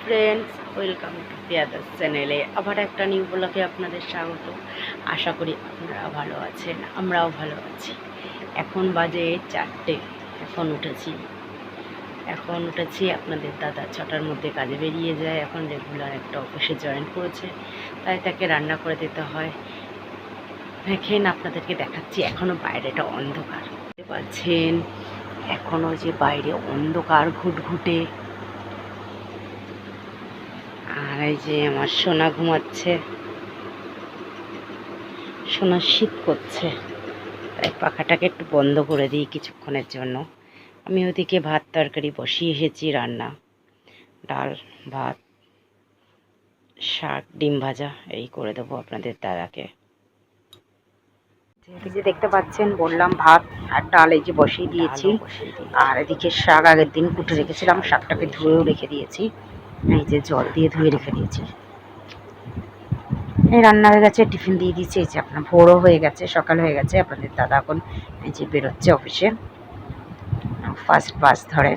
Friends, welcome to পিয়াদাস চ্যানেলে। আবার একটা নিউ ব্লগে আপনাদের স্বাগত। আশা করি আপনারা ভালো আছেন, আমরাও ভালো আছি। এখন বাজে 4টে। এখন উঠেছি। আপনাদের দাদা 6টার মধ্যে কাজে বেরিয়ে যায়। এখন রেগুলার একটা অফিসে জয়েন করেছে, তাই তাকে রান্না করে দিতে হয়। দেখেন, আপনাদেরকে দেখাচ্ছি। এখনও বাইরেটা অন্ধকার, দেখতে পাচ্ছেন। এখনও যে বাইরে অন্ধকার ঘুটঘুটে। আর এই যে আমার সোনা ঘুমাচ্ছে। সোনা শীত করছে, তাই পাখাটাকে একটু বন্ধ করে দিই কিছুক্ষণের জন্য। আমি ওদিকে ভাত তরকারি বসিয়ে এসেছি, রান্না, ডাল ভাত শাক ডিম ভাজা এই করে দেবো আপনাদের দাদাকে। এই যে দেখতে পাচ্ছেন, বললাম ভাত আর ডাল এই যে বসিয়ে দিয়েছি। আর এদিকে শাক আগের দিন কুটে রেখেছিলাম, শাকটাকে ধুয়েও রেখে দিয়েছি। এই যে জল দিয়ে ধুয়ে রেখে দিয়েছি। এই রান্না হয়ে গেছে, টিফিন দিয়ে দিয়েছি। এই যে আপনার ভোরও হয়ে গেছে, সকাল হয়ে গেছে। আপনাদের দাদা এখন এই যে বেরোচ্ছে অফিসে, ফার্স্ট বাস ধরে।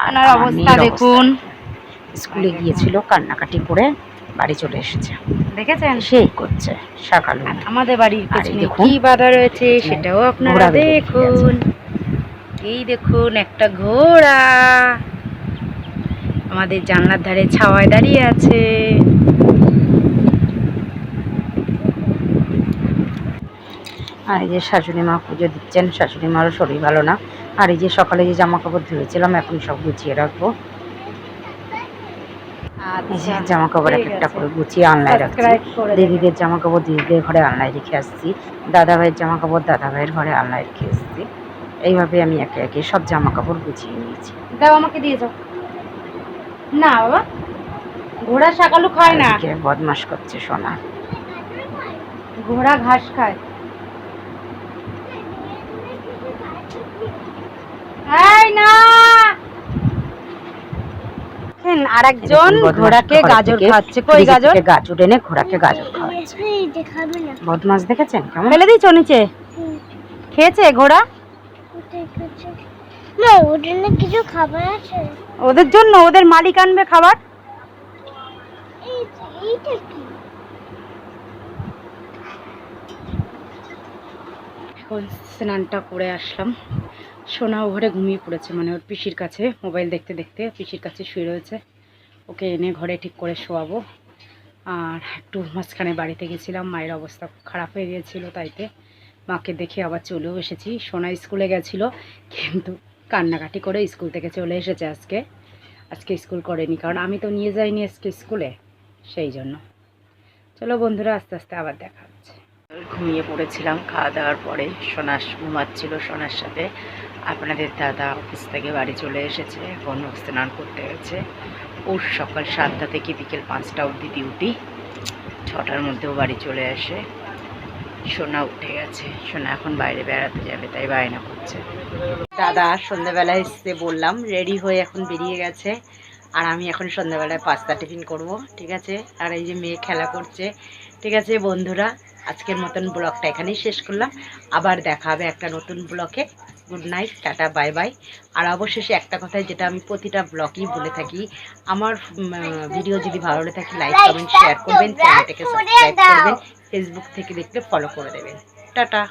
আপনার অবস্থা দেখুন। স্কুলে গিয়েছিল, কান্নাকাটি করে বাড়ি চলে এসেছে। দেখেছেন সেই করছে সকাল। আমাদের বাড়ির পেছনে কি বাধা রয়েছে সেটাও আপনারা দেখুন। এই দেখুন, একটা ঘোড়া আমাদের জানলার ধারে ছাওয়ায় দাঁড়িয়ে আছে। আর এই যে শাশুড়ি মা পুজো দিচ্ছেন। শাশুড়ি মারও শরীর ভালো না। আর এই যে সকালে যে জামা কাপড় ধুয়েছিলাম, এখন সব গুছিয়ে রাখবো। জামা কাপড় এক একটা করে গুছিয়ে আলনায় রাখছি। দিদিদের জামা কাপড় দিদিদের ঘরে আলনায় রেখে আসছি। দাদা ভাইয়ের জামা কাপড় দাদা ভাইয়ের ঘরে আলনায় রেখে আসছি। এইভাবে আমি একে একে সব জামা কাপড় গুছিয়ে নিয়েছি। দাও, আমাকে দিয়ে যাও। না বাবা, ঘোড়া শাকালু খায় না। বদমাশ করছে সোনা। ঘোড়া ঘাস খায়। আরেকজন ঘোড়াকে গাজর খাচ্ছে। কই গাজর? গাজর এনে ঘোড়াকে গাজর খাওয়াচ্ছে। বদমাশ দেখেছেন কেমন? ফেলে দিয়েছো নিচে? খেয়েছে ঘোড়া? না, ওদের না কিছু খাবার আছে। ওদের জন্য ওদের মালিক আনবে খাবার। এইটা কি? এখন স্নানটা করে আসলাম। সোনা ঘরে ঘুমিয়ে পড়েছে, মানে ওর পিসির কাছে মোবাইল দেখতে দেখতে পিসির কাছে শুয়ে রয়েছে। ওকে এনে ঘরে ঠিক করে শোয়াবো। আর একটু মাঝখানে বাড়িতে গেছিলাম, মায়ের অবস্থা খারাপ হয়ে গিয়েছিলো, তাইতে মাকে দেখে আবার চলেও এসেছি। সোনা স্কুলে গেছিলো, কিন্তু কান্নাকাটি করে স্কুল থেকে চলে এসেছে। আজকে স্কুল করেনি, কারণ আমি তো নিয়ে যাইনি আজকে স্কুলে, সেই জন্য। চলো বন্ধুরা, আস্তে আস্তে আবার দেখা হচ্ছে। ঘুমিয়ে পড়েছিলাম খাওয়া দাওয়ার পরে। সোনা ঘুমাচ্ছিল সোনার সাথে। আপনাদের দাদা অফিস থেকে বাড়ি চলে এসেছে, এখন স্নান করতে গেছে। ওর সকাল 7টা থেকে বিকেল 5টা অবধি ডিউটি। 6টার মধ্যেও বাড়ি চলে আসে। সোনা উঠে গেছে। সোনা এখন বাইরে বেড়াতে যাবে, তাই বায়না করছে। দাদা সন্ধ্যাবেলায় এসে বললাম, রেডি হয়ে এখন বেরিয়ে গেছে। আর আমি এখন সন্ধ্যাবেলায় পাস্তা টিফিন করব, ঠিক আছে। আর এই যে মেয়ে খেলা করছে, ঠিক আছে। বন্ধুরা, আজকের মতন ব্লগটা এখানেই শেষ করলাম। আবার দেখা হবে একটা নতুন ব্লগে। গুড নাইট, টাটা, বাই বাই। আর অবশেষে একটা কথাই, যেটা আমি প্রতিটা ব্লগেই বলে থাকি, আমার ভিডিও যদি ভালো লাগে থাকে লাইক কমেন্ট শেয়ার করবেন, চ্যানেলটাকে সাবস্ক্রাইব করবেন, ফেসবুক থেকে দেখলে ফলো করে দেবেন। টাটা।